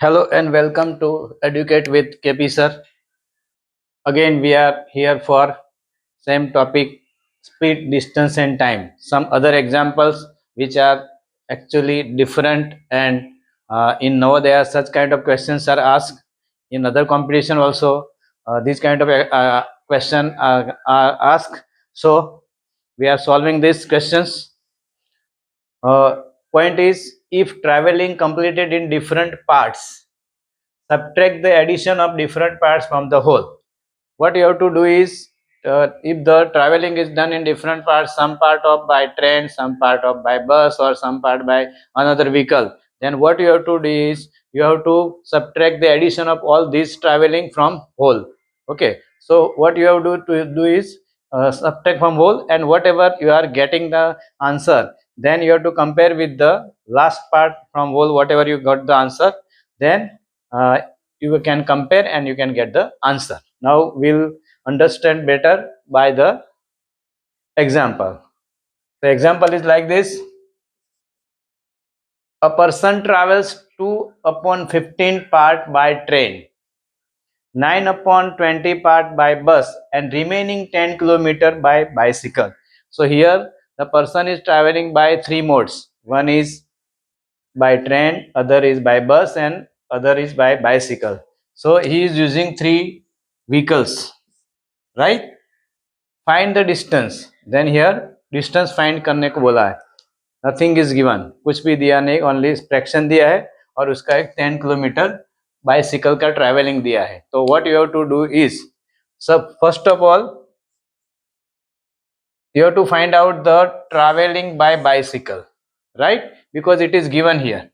Hello and welcome to Educate with KP sir. Again, we are here for same topic: speed, distance, and time. Some other examples which are actually different, and in Navodaya such kind of questions are asked. In other competition also, these kind of question are asked. So we are solving these questions. Uh, Point is, if traveling completed in different parts, subtract the addition of different parts from the whole. What you have to do is, if the traveling is done in different parts, some part of by train, some part of by bus, or some part by another vehicle, then what you have to do is you have to subtract the addition of all these traveling from whole. Okay, so what you have to do is subtract from whole, and whatever you are getting the answer, then you have to compare with the last part from whole, whatever you got the answer, then uh, you can compare and you can get the answer. Now we'll understand better by the example. The example is like this: a person travels 2 upon 15 part by train, 9 upon 20 part by bus, and remaining 10 kilometer by bicycle. So here the person is traveling by three modes. One is by train, other is by bus, and other is by bicycle. So he is using three vehicles, right? Find the distance. Then here distance find करने को बोला है. Nothing is given, कुछ भी दिया नहीं, only fraction दिया है और उसका एक 10 किलोमीटर बाइसिकल का ट्रैवलिंग दिया है. तो what you have to do is, so first of all you have to find out the traveling by bicycle, right? Because it is given here.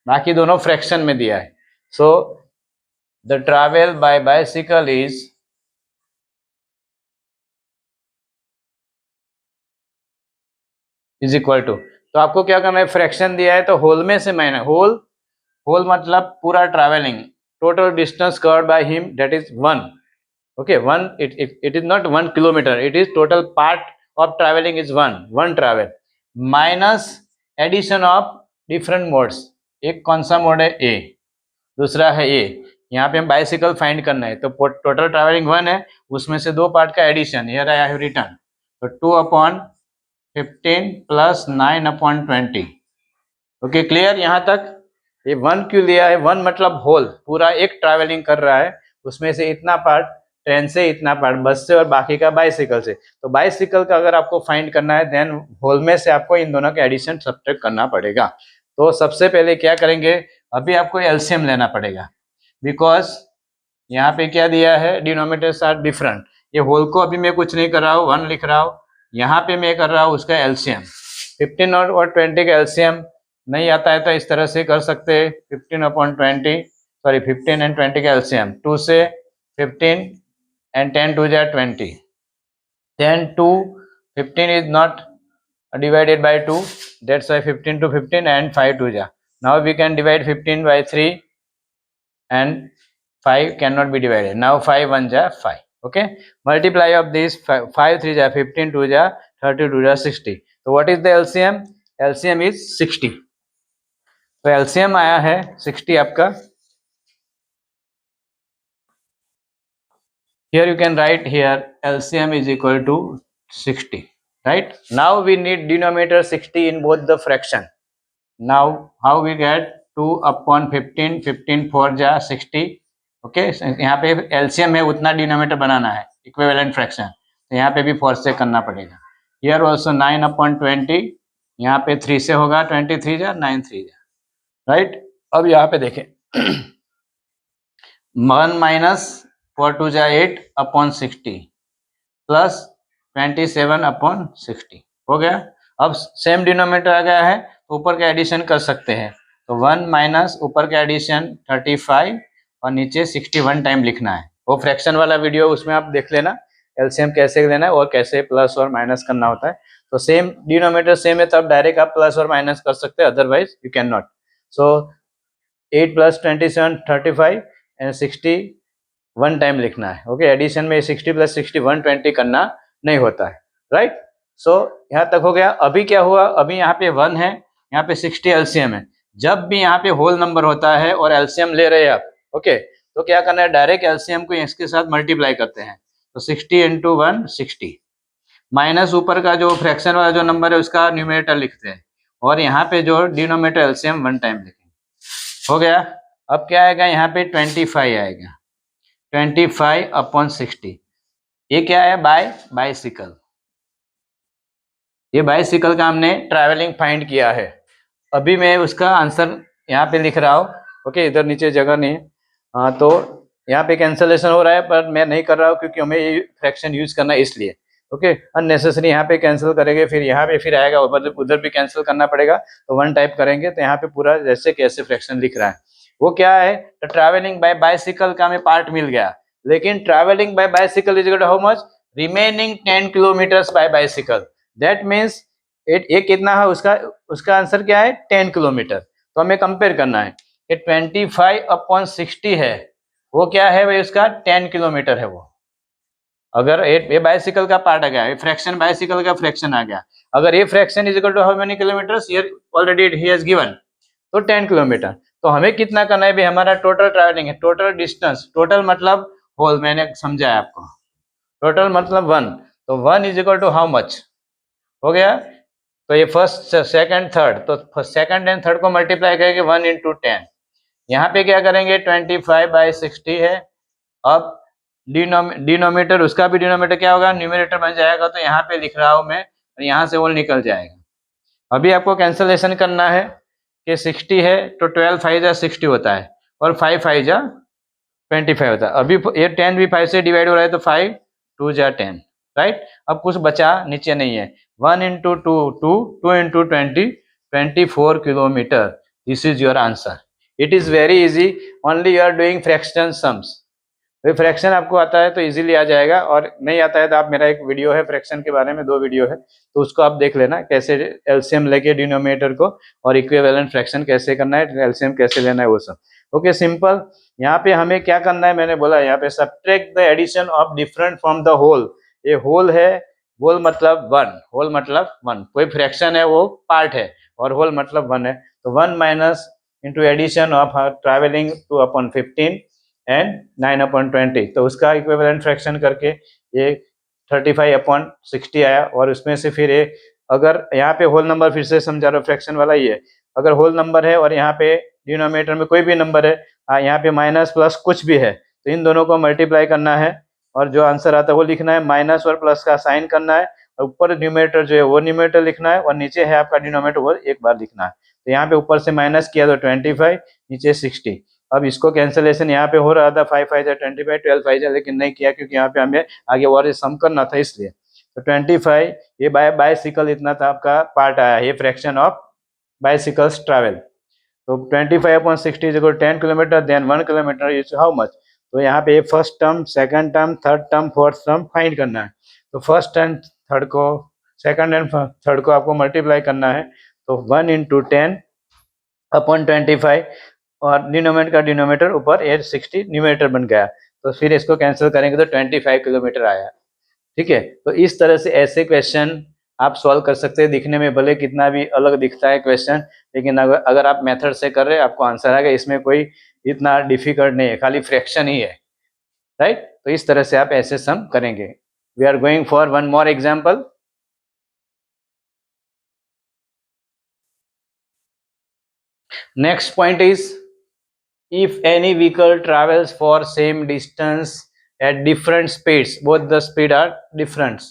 बाकी दोनों फ्रैक्शन में दिया है. So the travel by bicycle is equal to, तो आपको क्या करना है, फ्रैक्शन दिया है तो होल में से माइनस, होल होल मतलब पूरा travelling, total distance covered by him, that is 1. Okay, 1, it is not 1 kilometer, it is total part of traveling is 1 travel, minus addition of different modes. एक कौन सा मोड है, ए, दूसरा है ए. यहाँ पे हम बाइसिकल फाइंड करना है, तो टोटल ट्रैवलिंग 1 है, उसमें से दो पार्ट का addition, here I have written. तो 2/15 प्लस 9/20. ओके, क्लियर यहाँ तक? ये 1 क्यों लिया है? 1 मतलब होल, पूरा एक ट्रैवलिंग कर रहा है, उसमें से इतना पार्ट ट्रेन से, इतना पार्ट बस से, और बाकी का बाइसिकल से. तो बाइसिकल का अगर आपको फाइंड करना है, देन होल में से आपको इन दोनों का एडिशन सब्ट्रैक्ट करना पड़ेगा. तो सबसे पहले क्या करेंगे, अभी आपको एलसीएम लेना पड़ेगा, बिकॉज यहाँ पे क्या दिया है, डिनोमिनेटर्स आर डिफरेंट. ये होल को अभी मैं कुछ नहीं कर रहा हूँ, 1 लिख रहा हूँ. यहाँ पे मैं कर रहा हूँ उसका एलसीएम. 15 और 20 का एलसीएम नहीं आता है तो इस तरह से कर सकते हैं. 15/20, सॉरी 15 एंड 20 का एलसीएम, 2 से 15 and 10 2 जा 20. Then 2, 15 is not divided by 2, that's why 15 to 15 and 5 2 जा. Now we can divide 15 by 3 and 5 cannot be divided. Now 5 1 जा 5. Okay, multiply of this 5 3 जा 15 2 जा 32 जा 60. So what is the LCM? LCM is 60. तो LCM आया है 60 आपका. Here you can write here LCM is equal to 60, right? Now we need denominator 60 in both the fraction. Now how we get 2/15, 15 4 जा 60. Okay, यहाँ पे LCM है, उतना denominator बनाना है, इक्विवेलेंट फ्रैक्शन, तो यहाँ पे भी 4 से करना पड़ेगा. हियर ऑल्सो 9/20, यहाँ पे 3 से होगा, 23 जा 9 3 जा, राइट? अब यहाँ पे देखें 1 माइनस 4 2 जा 8/60 प्लस 27/60 हो गया. अब सेम डिनोमिनेटर आ गया है तो ऊपर का एडिशन कर सकते हैं. तो 1 माइनस ऊपर का एडिशन 35 और नीचे 61 टाइम लिखना है. वो फ्रैक्शन वाला वीडियो, उसमें आप देख लेना एलसीएम कैसे लेना है और कैसे प्लस और माइनस करना होता है. तो सेम डिनोमिनेटर सेम है, तब डायरेक्ट आप प्लस और माइनस कर सकते हैं, otherwise you can not. So 8 + 27 35 and 60 1 time लिखना है. ओके, एडिशन में 60 + 60 120 करना नहीं होता है, राइट? सो यहाँ तक हो गया. अभी क्या हुआ, अभी यहाँ पे 1 है, यहाँ पे 60 एलसीएम है, जब भी यहाँ पे होल नंबर होता है और एलसीएम ले रहे हैं आप, ओके, तो क्या करना है, डायरेक्ट एलसीएम को इसके साथ मल्टीप्लाई करते हैं। तो 60 इंटू 1 60, माइनस ऊपर का जो फ्रैक्शन वाला जो नंबर है उसका न्यूमरेटर लिखते हैं, और यहाँ पे जो डिनोमिनेटर एलसीएम 1 टाइम लिखेंगे। हो गया। अब क्या आएगा यहाँ पे 25 आएगा, 25/60। ये क्या है, बाइसिकल। ये बाइसिकल का हमने ट्रैवलिंग फाइंड किया है। अभी मैं उसका आंसर यहाँ पे लिख रहा हूँ। ओके, इधर नीचे जगह नहीं है। हाँ, तो यहाँ पे कैंसलेशन हो रहा है, पर मैं नहीं कर रहा हूँ क्योंकि हमें ये फ्रैक्शन यूज करना है इसलिए। ओके, अननेसेसरी यहाँ पे कैंसिल करेंगे, फिर यहाँ पे फिर आएगा, उधर उधर भी कैंसिल करना पड़ेगा। तो 1 टाइप करेंगे तो यहाँ पे पूरा जैसे कैसे फ्रैक्शन लिख रहा है वो क्या है, तो ट्रैवलिंग बाय बाइसिकल का हमें पार्ट मिल गया। लेकिन travelling by bicycle is equal to how much, remaining 10 kilometres by bicycle. That means ये कितना है, उसका उसका आंसर क्या है, 10 किलोमीटर। तो हमें कंपेयर करना है कि 25/60 है, वो क्या है भाई, उसका 10 किलोमीटर है वो। अगर ये बाइसिकल का पार्ट आ गया, ये फ्रैक्शन बाइसिकल का फ्रैक्शन आ गया। अगर ये fraction is equal to how many kilometres, here already ही हैज गिवन, तो 10 किलोमीटर। तो हमें कितना करना है भाई, हमारा टोटल ट्रैवलिंग है, टोटल डिस्टेंस, टोटल मतलब होल, मैंने समझाया आपको, टोटल मतलब 1। तो 1 is equal to how much, हो गया। तो ये फर्स्ट सेकंड थर्ड, तो सेकंड एंड थर्ड को मल्टीप्लाई करेंगे 1 इंटू 10। यहाँ पे क्या करेंगे, 25/60 है। अब डिनोमीटर, उसका भी डिनोमीटर क्या होगा, न्यूमरेटर बन जाएगा। तो यहाँ पे लिख रहा हूँ मैं, और यहाँ से वो निकल जाएगा। अभी आपको कैंसलेशन करना है कि 60 है तो 12 5 जा 60 होता है, और 5 5 जा 25 होता है। अभी ये 10 भी 5 से डिवाइड हो रहा है, तो 5 2 जा 10, राइट। अब कुछ बचा नीचे नहीं है, 1 into 2 2, 2 into 20 24 kilometre. This is your answer. It is very easy, only you are doing fraction sums. Fraction आपको आता है तो इजीली आ जाएगा, और नहीं आता है तो आप, मेरा एक वीडियो है फ्रैक्शन के बारे में, 2 वीडियो है, तो उसको आप देख लेना, कैसे एलसीएम लेके डिनोमिनेटर को और इक्विवेलेंट फ्रैक्शन कैसे करना है, एलसीएम कैसे लेना है, वो सब। Okay, simple. यहाँ पे हमें क्या करना है, मैंने बोला यहाँ पे subtract the addition of different from the whole. ये होल है, होल मतलब 1, होल मतलब 1, कोई फ्रैक्शन है वो पार्ट है, और होल मतलब 1 है। तो 1 minus into addition of travelling 2/15 and 9/20, तो उसका इक्विवेलेंट फ्रैक्शन करके ये 35/60 आया। और उसमें से फिर ये, अगर यहाँ पे होल नंबर, फिर से समझा रहा हूँ, फ्रैक्शन वाला ही है, अगर होल नंबर है और यहाँ पे डिनोमिनेटर में कोई भी नंबर है, यहाँ पे माइनस प्लस कुछ भी है, तो इन दोनों को मल्टीप्लाई करना है, और जो आंसर आता है वो लिखना है, माइनस और प्लस का साइन करना है, और ऊपर न्यूमरेटर जो है वो न्यूमरेटर लिखना है, और नीचे है आपका डिनोमिनेटर वो एक बार लिखना है। तो यहाँ पे ऊपर से माइनस किया तो 25, नीचे 60। अब इसको कैंसलेशन यहाँ पे हो रहा था, 5 5 जा 25, 12 5 जा, लेकिन नहीं किया क्योंकि यहाँ पे हमें आगे और सम करना था, इसलिए। तो 25, ये बाइसिकल इतना था आपका पार्ट आया, ये फ्रैक्शन ऑफ बाइसिकल्स ट्रैवल। तो 25/60 is equal 10 kilometre, then 1 kilometre is how much. तो यहाँ पे first term, second term, third term, fourth term find करना है। तो फर्स्ट एंड थर्ड को, सेकंड एंड थर्ड को आपको मल्टीप्लाई करना है। तो 1 इंटू 10/25, और डिनोमिनेटर का डिनोमिनेटर ऊपर 60 न्यूमरेटर बन गया। तो फिर इसको कैंसिल करेंगे तो 25 किलोमीटर आया। ठीक है, तो इस तरह से ऐसे क्वेश्चन आप सॉल्व कर सकते हैं। दिखने में भले कितना भी अलग दिखता है क्वेश्चन, लेकिन अगर आप मेथड से कर रहे हैं आपको आंसर आएगा। इसमें कोई इतना डिफिकल्ट नहीं है, खाली फ्रैक्शन ही है, राइट। तो इस तरह से आप ऐसे सम करेंगे। We are going for one more example. Next point is, if any vehicle travels for same distance at different speeds, both the speed are different,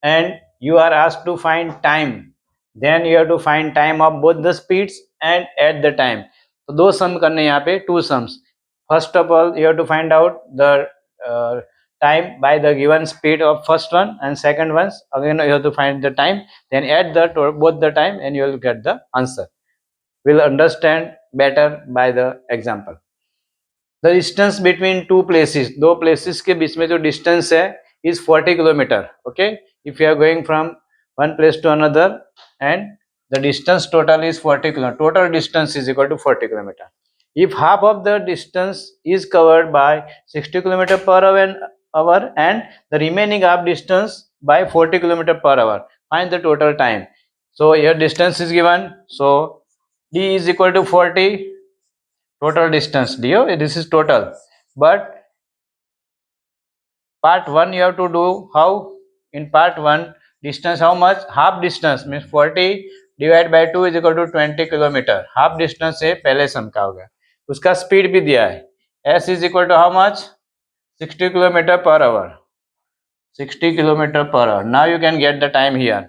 and you are asked to find time, then you have to find time of both the speeds and at the time. तो दो सम करने यहाँ पे, two sums. First of all you have to find out the time by the given speed of first one, and second one again you have to find the time, then add the both the time and you will get the answer. We'll understand better by the example. The distance between two places, दो places के बीच में जो distance है is 40 kilometre. Okay, if you are going from one place to another and the distance total is 40 kilometre, total distance is equal to 40 kilometre. if half of the distance is covered by 60 km per hour and the remaining half distance by 40 km per hour, find the total time. So here distance is given, so d is equal to 40 total distance d, this is total, but part 1 you have to do how? In part 1 distance how much? Half distance means 40 divided by 2 is equal to 20 kilometre. Half distance से पहले सम का हो गया. उसका speed भी दिया है, s is equal to how much? 60 kilometre per hour. 60 kilometer per hour. Now you can get the time here.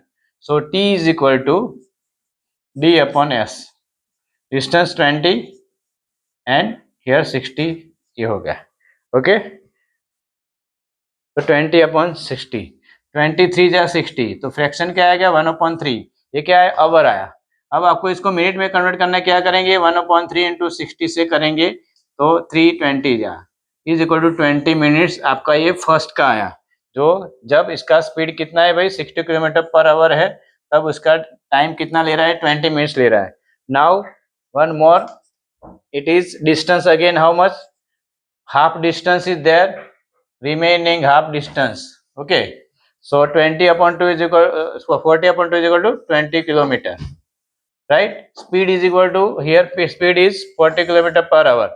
So t is equal to d upon s. Distance 20 and here 60 ये हो गया. Okay, तो 20 upon 60, 23 जा 60, तो fraction क्या आएगा? 1/3. ये क्या है? आवर आया. अब आपको इसको मिनट में कन्वर्ट करना, क्या करेंगे? 1/3 इंटू 60 से करेंगे तो 320 जा इज इक्वल टू 20 मिनट्स. आपका ये फर्स्ट का आया, जो जब इसका स्पीड कितना है भाई? 60 किलोमीटर पर आवर है, तब उसका टाइम कितना ले रहा है? 20 मिनट्स ले रहा है. Now one more, it is distance again how much? Half distance is there, remaining half distance. Okay, so 20/2 is equal 40/2 is equal to 20 kilometer, right? Speed is equal to, here speed is 40 kilometer per hour,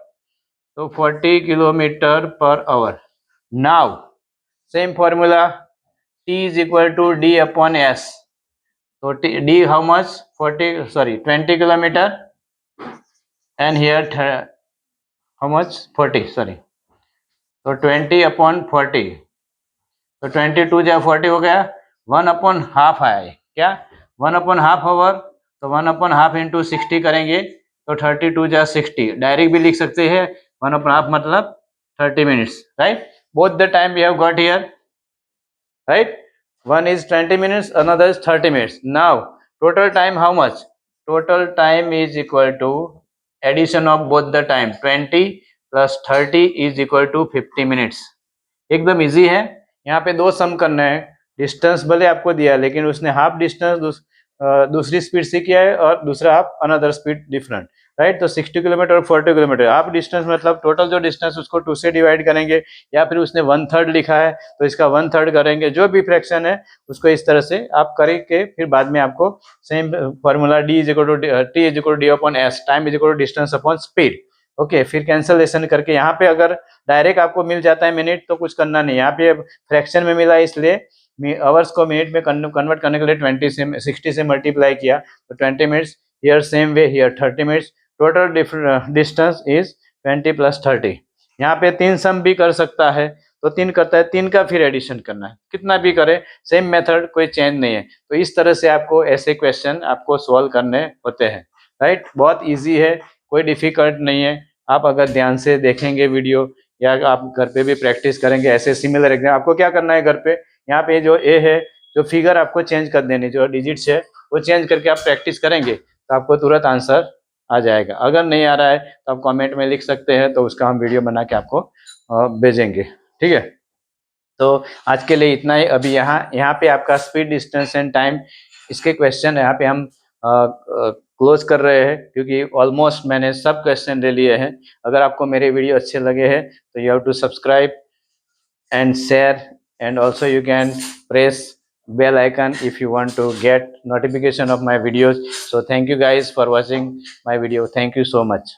so 40 kilometer per hour. Now same formula, t is equal to d upon s. So d how much? 20 kilometer, and here how much? 40, sorry. तो 20/40, तो 22 जा 40 हो गया. 1/2 आया है क्या? 1/2 our, तो 1/2 into 60 करेंगे तो 32 जा 60. डायरेक्ट भी लिख सकते हैं, 1/2 मतलब 30 minutes, right? Both the time we have got here, right? One is 20 minutes, another is 30 minutes. Now total time how much? Total time is equal to addition of both the time, 20 plus 30 is equal to 50 minutes. एकदम easy है. यहाँ पे दो सम करना है. Distance भले आपको दिया है, लेकिन उसने हाफ डिस्टेंस दूसरी स्पीड से किया है और दूसरा half another speed different, right? तो 60 किलोमीटर और 40 किलोमीटर, हाफ डिस्टेंस मतलब टोटल जो डिस्टेंस उसको 2 से डिवाइड करेंगे, या फिर उसने 1/3 लिखा है तो इसका 1/3 करेंगे. जो भी फ्रैक्शन है उसको इस तरह से आप करके फिर बाद में आपको same formula d is equal to t is equal to d upon s, time is equal to distance upon speed. Okay, फिर कैंसलेशन करके यहाँ पे अगर डायरेक्ट आपको मिल जाता है मिनट तो कुछ करना नहीं. यहाँ पे फ्रैक्शन में मिला, इसलिए आवर्स को मिनट में कन्वर्ट करने के लिए 60 से मल्टीप्लाई किया, तो 20 minutes. Here same way, here 30 minutes. Total distance is 20 plus 30. यहाँ पे 3 सम भी कर सकता है, तो 3 करता है, 3 का फिर एडिशन करना है. कितना भी करे सेम मेथड, कोई चेंज नहीं है. तो इस तरह से आपको ऐसे क्वेश्चन आपको सॉल्व करने होते हैं, राइट? बहुत इजी है, कोई डिफिकल्ट नहीं है. आप अगर ध्यान से देखेंगे वीडियो, या आप घर पे भी प्रैक्टिस करेंगे ऐसे सिमिलर एग्जाम. आपको क्या करना है घर पे? यहाँ पे जो ए है, जो फिगर आपको चेंज कर देनी, जो डिजिट्स है वो चेंज करके आप प्रैक्टिस करेंगे तो आपको तुरंत आंसर आ जाएगा. अगर नहीं आ रहा है तो आप कमेंट में लिख सकते हैं, तो उसका हम वीडियो बना के आपको भेजेंगे, ठीक है? तो आज के लिए इतना ही. अभी यहाँ पे आपका स्पीड, डिस्टेंस एंड टाइम, इसके क्वेश्चन यहाँ पे हम क्लोज कर रहे हैं, क्योंकि ऑलमोस्ट मैंने सब क्वेश्चन ले लिए हैं. अगर आपको मेरे वीडियो अच्छे लगे हैं तो you have to subscribe and share, and also you can press bell icon if you want to get notification of my videos. So thank you guys for watching my video. Thank you so much.